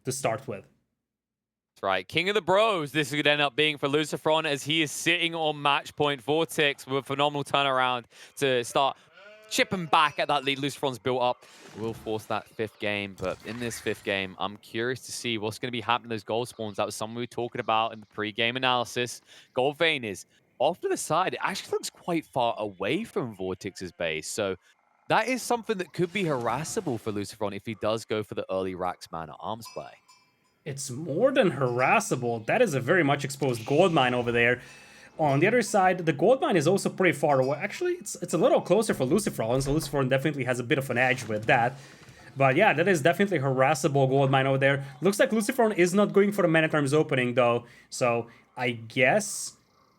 to start with. That's right. King of the Bros. This could end up being for LucifroN as he is sitting on match point. VortiX with a phenomenal turnaround to start chipping back at that lead LucifroN's built up. Will force that 5th game, but in this 5th game, I'm curious to see what's going to be happening to those gold spawns. That was something we were talking about in the pre-game analysis. Gold Vein is off to the side. It actually looks quite far away from VortiX's base, so that is something that could be harassable for LucifroN if he does go for the early Raxman arms play. It's more than harassable. That is a very much exposed gold mine over there. On the other side, the gold mine is also pretty far away. Actually, it's a little closer for LucifroN, so LucifroN definitely has a bit of an edge with that. But yeah, that is definitely harassable gold mine over there. Looks like LucifroN is not going for the man-at-arms opening though, so I guess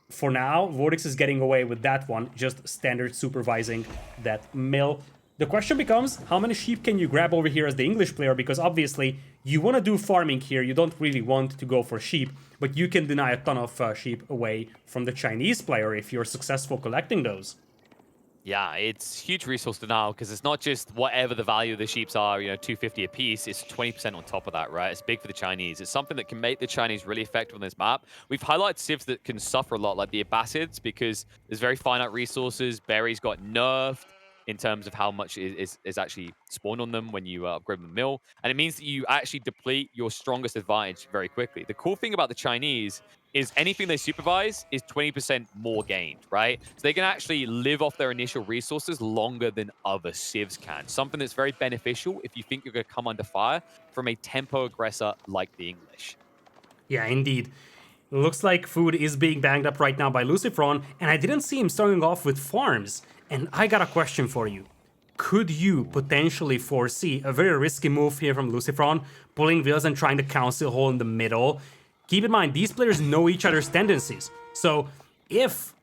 for now, VortiX is getting away with that one, just standard supervising that mill. The question becomes, how many sheep can you grab over here as the English player? Because obviously, you want to do farming here, you don't really want to go for sheep, but you can deny a ton of sheep away from the Chinese player if you're successful collecting those. Yeah, it's huge resource denial because it's not just whatever the value of the sheeps are, 250 a piece, it's 20% on top of that, right? It's big for the Chinese. It's something that can make the Chinese really effective on this map. We've highlighted civs that can suffer a lot, like the Abbasids, because there's very finite resources. Berries got nerfed in terms of how much is actually spawned on them when you upgrade the mill. And it means that you actually deplete your strongest advantage very quickly. The cool thing about the Chinese is anything they supervise is 20% more gained, right? So they can actually live off their initial resources longer than other civs can. Something that's very beneficial if you think you're going to come under fire from a tempo aggressor like the English. Yeah, indeed. Looks like food is being banged up right now by LucifroN, and I didn't see him starting off with farms. And I got a question for you. Could you potentially foresee a very risky move here from LucifroN, pulling wheels and trying to council hole in the middle? Keep in mind, these players know each other's tendencies. So if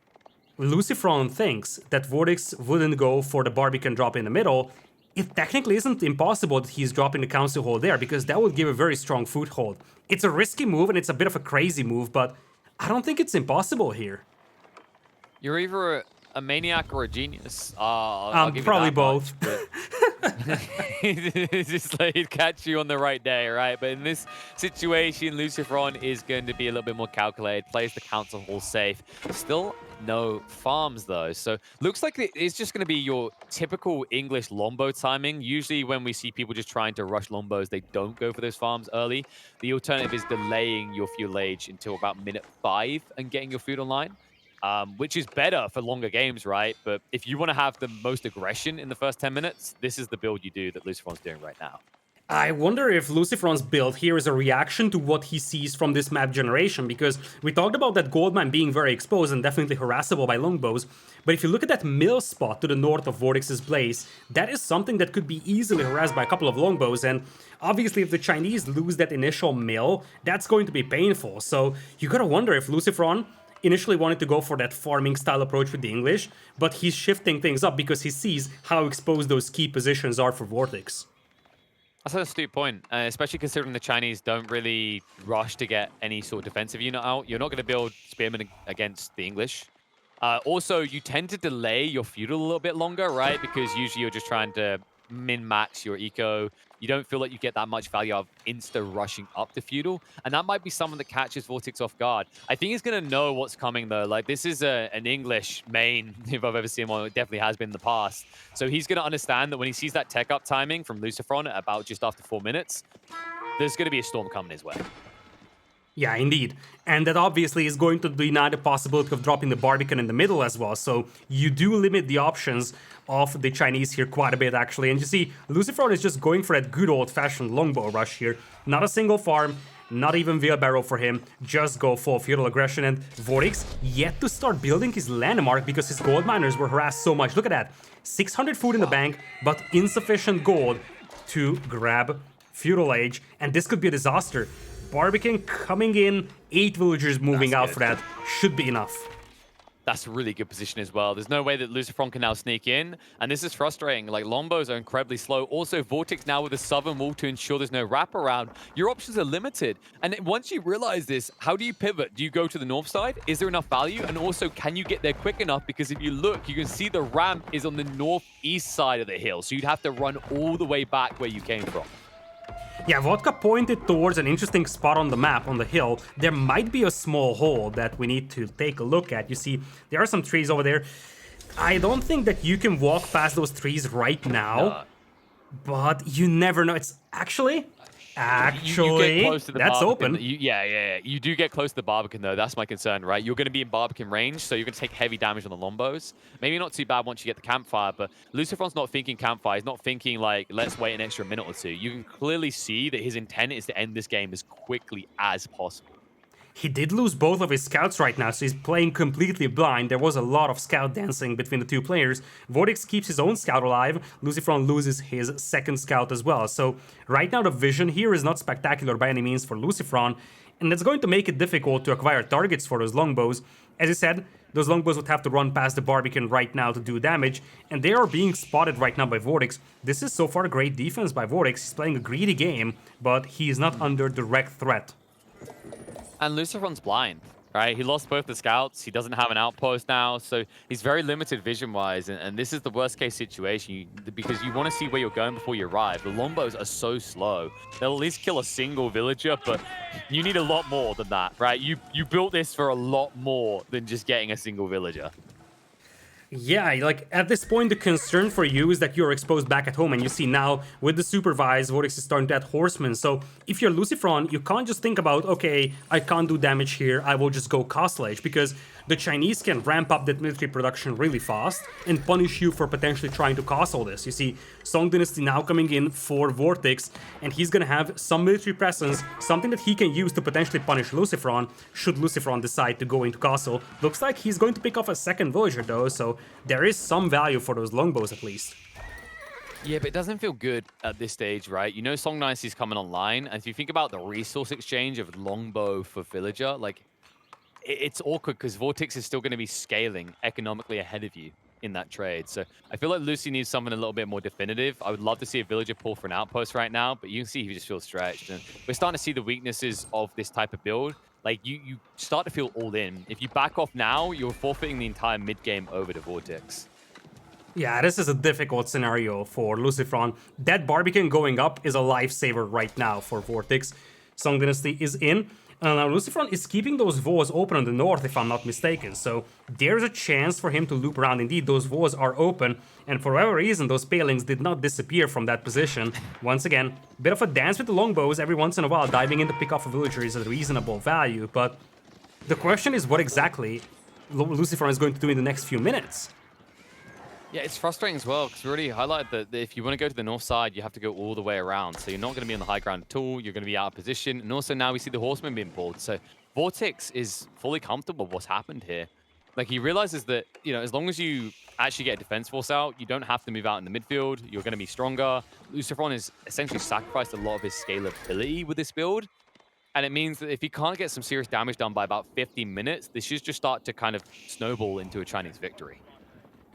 LucifroN thinks that VortiX wouldn't go for the Barbican drop in the middle, it technically isn't impossible that he's dropping the council hole there, because that would give a very strong foothold. It's a risky move and it's a bit of a crazy move, but I don't think it's impossible here. You're either a maniac or a genius. I'll give probably you that both. It's just like he'd catch you on the right day, right? But in this situation, LucifroN is going to be a little bit more calculated, plays the council hall safe. Still no farms though. So looks like it's just going to be your typical English Longbow timing. Usually when we see people just trying to rush Longbows, they don't go for those farms early. The alternative is delaying your fuel age until about minute 5 and getting your food online. Which is better for longer games, right? But if you want to have the most aggression in the first 10 minutes, this is the build you do that LucifroN's doing right now. I wonder if LucifroN's build here is a reaction to what he sees from this map generation, because we talked about that gold mine being very exposed and definitely harassable by longbows, but if you look at that mill spot to the north of VortiX's place, that is something that could be easily harassed by a couple of longbows, and obviously if the Chinese lose that initial mill, that's going to be painful. So you gotta wonder if LucifroN initially wanted to go for that farming style approach with the English, but he's shifting things up because he sees how exposed those key positions are for VortiX. That's an astute point, especially considering the Chinese don't really rush to get any sort of defensive unit out. You're not going to build Spearmen against the English. Also, you tend to delay your feudal a little bit longer, right? Because usually you're just trying to min-max your eco. You don't feel like you get that much value out of insta-rushing up to feudal. And that might be someone that catches VortiX off guard. I think he's going to know what's coming, though. Like, this is an English main, if I've ever seen one. It definitely has been in the past. So he's going to understand that when he sees that tech-up timing from LucifroN at about just after 4 minutes, there's going to be a storm coming his way. Yeah, indeed. And that obviously is going to deny the possibility of dropping the Barbican in the middle as well. So you do limit the options of the Chinese here quite a bit, actually. And you see, LucifroN is just going for that good old-fashioned longbow rush here. Not a single farm, not even wheelbarrow for him. Just go full feudal aggression. And VortiX yet to start building his landmark because his gold miners were harassed so much. Look at that. 600 food in the bank, but insufficient gold to grab feudal age. And this could be a disaster. Barbican coming in, 8 villagers moving out for that. Should be enough. That's a really good position as well. There's no way that LucifroN can now sneak in, and this is frustrating. Like, Longbows are incredibly slow. Also, VortiX now with a southern wall to ensure there's no wraparound. Your options are limited. And once you realize this, how do you pivot? Do you go to the north side? Is there enough value? And also, can you get there quick enough? Because if you look, you can see the ramp is on the northeast side of the hill. So you'd have to run all the way back where you came from. Yeah, Vodka pointed towards an interesting spot on the map, on the hill. There might be a small hole that we need to take a look at. You see, there are some trees over there. I don't think that you can walk past those trees right now, No. but you never know. It's actually, You get close to the that's Barbican. open. Yeah. You do get close to the Barbican, though. That's my concern, right? You're going to be in Barbican range, so you're going to take heavy damage on the Longbows. Maybe not too bad once you get the campfire, but LucifroN's not thinking campfire. He's not thinking, like, let's wait an extra minute or two. You can clearly see that his intent is to end this game as quickly as possible. He did lose both of his scouts right now, so he's playing completely blind. There was a lot of scout dancing between the two players. VortiX keeps his own scout alive. LucifroN loses his second scout as well. So right now the vision here is not spectacular by any means for LucifroN, and it's going to make it difficult to acquire targets for those longbows. As I said, those longbows would have to run past the Barbican right now to do damage, and they are being spotted right now by VortiX. This is so far a great defense by VortiX. He's playing a greedy game, but he is not under direct threat. And LucifroN's blind, right? He lost both the scouts. He doesn't have an outpost now, so he's very limited vision-wise. And this is the worst-case situation because you want to see where you're going before you arrive. The Longbows are so slow. They'll at least kill a single villager, but you need a lot more than that, right? You built this for a lot more than just getting a single villager. Yeah, like at this point, the concern for you is that you're exposed back at home, and you see now with the supervised, VortiX is starting to add horsemen. So if you're LucifroN, you can't just think about, okay, I can't do damage here, I will just go castle age, because the Chinese can ramp up that military production really fast and punish you for potentially trying to castle this. You see, Song Dynasty now coming in for VortiX, and he's gonna have some military presence, something that he can use to potentially punish LucifroN, should LucifroN decide to go into castle. Looks like he's going to pick off a second villager though, so there is some value for those longbows at least. Yeah, but it doesn't feel good at this stage, right? You know Song Dynasty's coming online, and if you think about the resource exchange of Longbow for Villager, like, it's awkward because VortiX is still going to be scaling economically ahead of you in that trade. So I feel like Lucy needs something a little bit more definitive. I would love to see a villager pull for an outpost right now, but you can see he just feels stretched. And we're starting to see the weaknesses of this type of build. Like, you start to feel all in. If you back off now, you're forfeiting the entire mid-game over to VortiX. Yeah, this is a difficult scenario for LucifroN. That Barbican going up is a lifesaver right now for VortiX. Song Dynasty is in. Now LucifroN is keeping those walls open on the north, if I'm not mistaken, so there's a chance for him to loop around. Indeed, those walls are open, and for whatever reason, those palings did not disappear from that position. Once again, bit of a dance with the longbows every once in a while. Diving in to pick off a villager is a reasonable value, but the question is what exactly LucifroN is going to do in the next few minutes. Yeah, it's frustrating as well, because we already highlighted that if you want to go to the north side, you have to go all the way around. So you're not going to be on the high ground at all. You're going to be out of position. And also now we see the horsemen being pulled. So VortiX is fully comfortable with what's happened here. Like, he realizes that, you know, as long as you actually get a defense force out, you don't have to move out in the midfield. You're going to be stronger. LucifroN has essentially sacrificed a lot of his scalability with this build. And it means that if he can't get some serious damage done by about 15 minutes, this should just start to kind of snowball into a Chinese victory.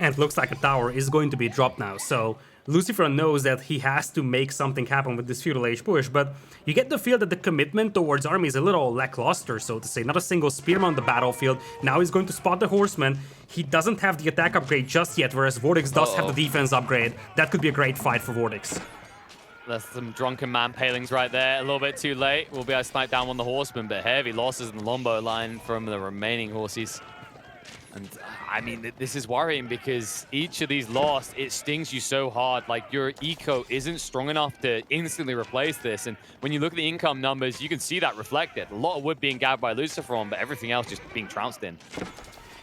And it looks like a tower is going to be dropped now, so LucifroN knows that he has to make something happen with this feudal age push, but you get the feel that the commitment towards army is a little lackluster, so to say. Not a single spearman on the battlefield. Now he's going to spot the horseman. He doesn't have the attack upgrade just yet, whereas VortiX does have the defense upgrade. That could be a great fight for VortiX. There's some drunken man palings right there. A little bit too late. We'll be able to snipe down one of the horsemen, but heavy losses in the Longbow line from the remaining horses. And I mean, this is worrying because each of these lost, it stings you so hard. Like, your eco isn't strong enough to instantly replace this. And when you look at the income numbers, you can see that reflected. A lot of wood being gathered by LucifroN, but everything else just being trounced in.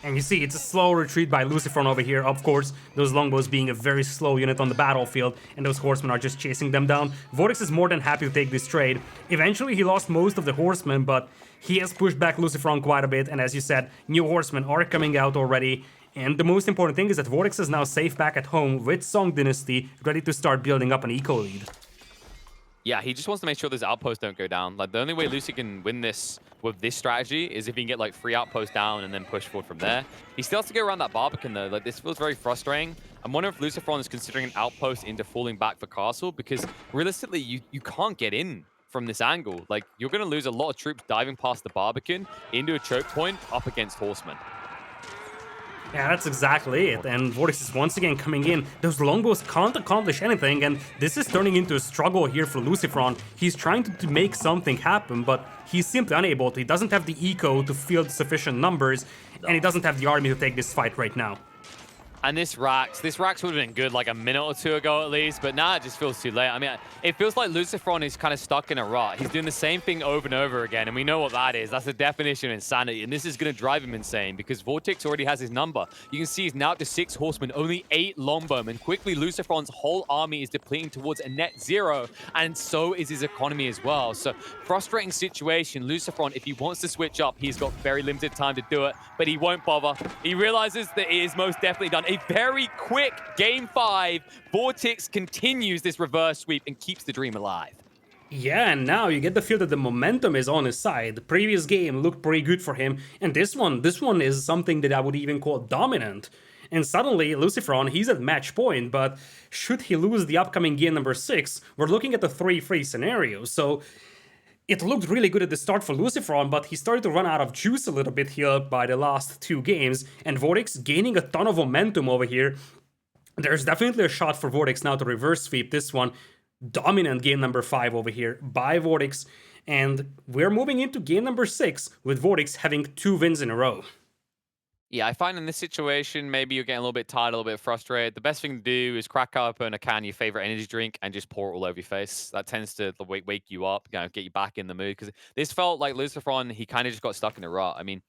And you see, it's a slow retreat by LucifroN over here. Of course, those longbows being a very slow unit on the battlefield, and those horsemen are just chasing them down. VortiX is more than happy to take this trade. Eventually, he lost most of the horsemen, but he has pushed back LucifroN quite a bit, and as you said, new horsemen are coming out already. And the most important thing is that VortiX is now safe back at home with Song Dynasty, ready to start building up an eco lead. Yeah, he just wants to make sure those outposts don't go down. Like, the only way Lucy can win this with this strategy is if he can get, like, 3 outposts down and then push forward from there. He still has to go around that Barbican, though. Like, this feels very frustrating. I'm wondering if LucifroN is considering an outpost into falling back for castle, because realistically, you can't get in from this angle. Like, you're going to lose a lot of troops diving past the Barbican into a choke point up against horsemen. Yeah, that's exactly it. And VortiX is once again coming in. Those longbows can't accomplish anything, and this is turning into a struggle here for LucifroN. He's trying to make something happen, but he's simply unable to. He doesn't have the eco to field sufficient numbers, and he doesn't have the army to take this fight right now. And this Rax would have been good like a minute or two ago at least, but now it just feels too late. I mean, it feels like LucifroN is kind of stuck in a rut. He's doing the same thing over and over again, and we know what that is. That's the definition of insanity, and this is going to drive him insane because VortiX already has his number. You can see he's now up to 6 horsemen, only 8 longbowmen. Quickly, LucifroN's whole army is depleting towards a net 0, and so is his economy as well. So, frustrating situation. LucifroN, if he wants to switch up, he's got very limited time to do it, but he won't bother. He realizes that it is most definitely done. A very quick game 5. VortiX continues this reverse sweep and keeps the dream alive. Yeah, and now you get the feel that the momentum is on his side. The previous game looked pretty good for him, and this one is something that I would even call dominant. And suddenly, LucifroN, he's at match point, but should he lose the upcoming game number 6, we're looking at the 3-3 scenario. So it looked really good at the start for LucifroN, but he started to run out of juice a little bit here by the last 2 games, and VortiX gaining a ton of momentum over here. There's definitely a shot for VortiX now to reverse sweep this one. Dominant game number 5 over here by VortiX, and we're moving into game number 6 with VortiX having 2 wins in a row. Yeah, I find in this situation, maybe you're getting a little bit tired, a little bit frustrated. The best thing to do is crack open a can of your favorite energy drink and just pour it all over your face. That tends to wake you up, get you back in the mood. Because this felt like LucifroN, he kind of just got stuck in a rut. I mean,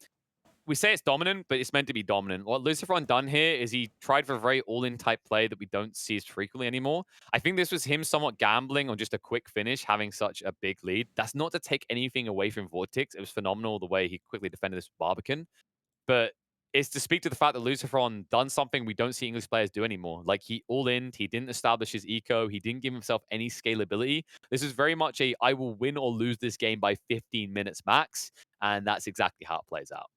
we say it's dominant, but it's meant to be dominant. What LucifroN done here is he tried for a very all-in type play that we don't see as frequently anymore. I think this was him somewhat gambling on just a quick finish, having such a big lead. That's not to take anything away from VortiX. It was phenomenal the way he quickly defended this Barbican. But it's to speak to the fact that LucifroN done something we don't see English players do anymore. Like he all in, he didn't establish his eco, he didn't give himself any scalability. This is very much a I will win or lose this game by 15 minutes max, and that's exactly how it plays out.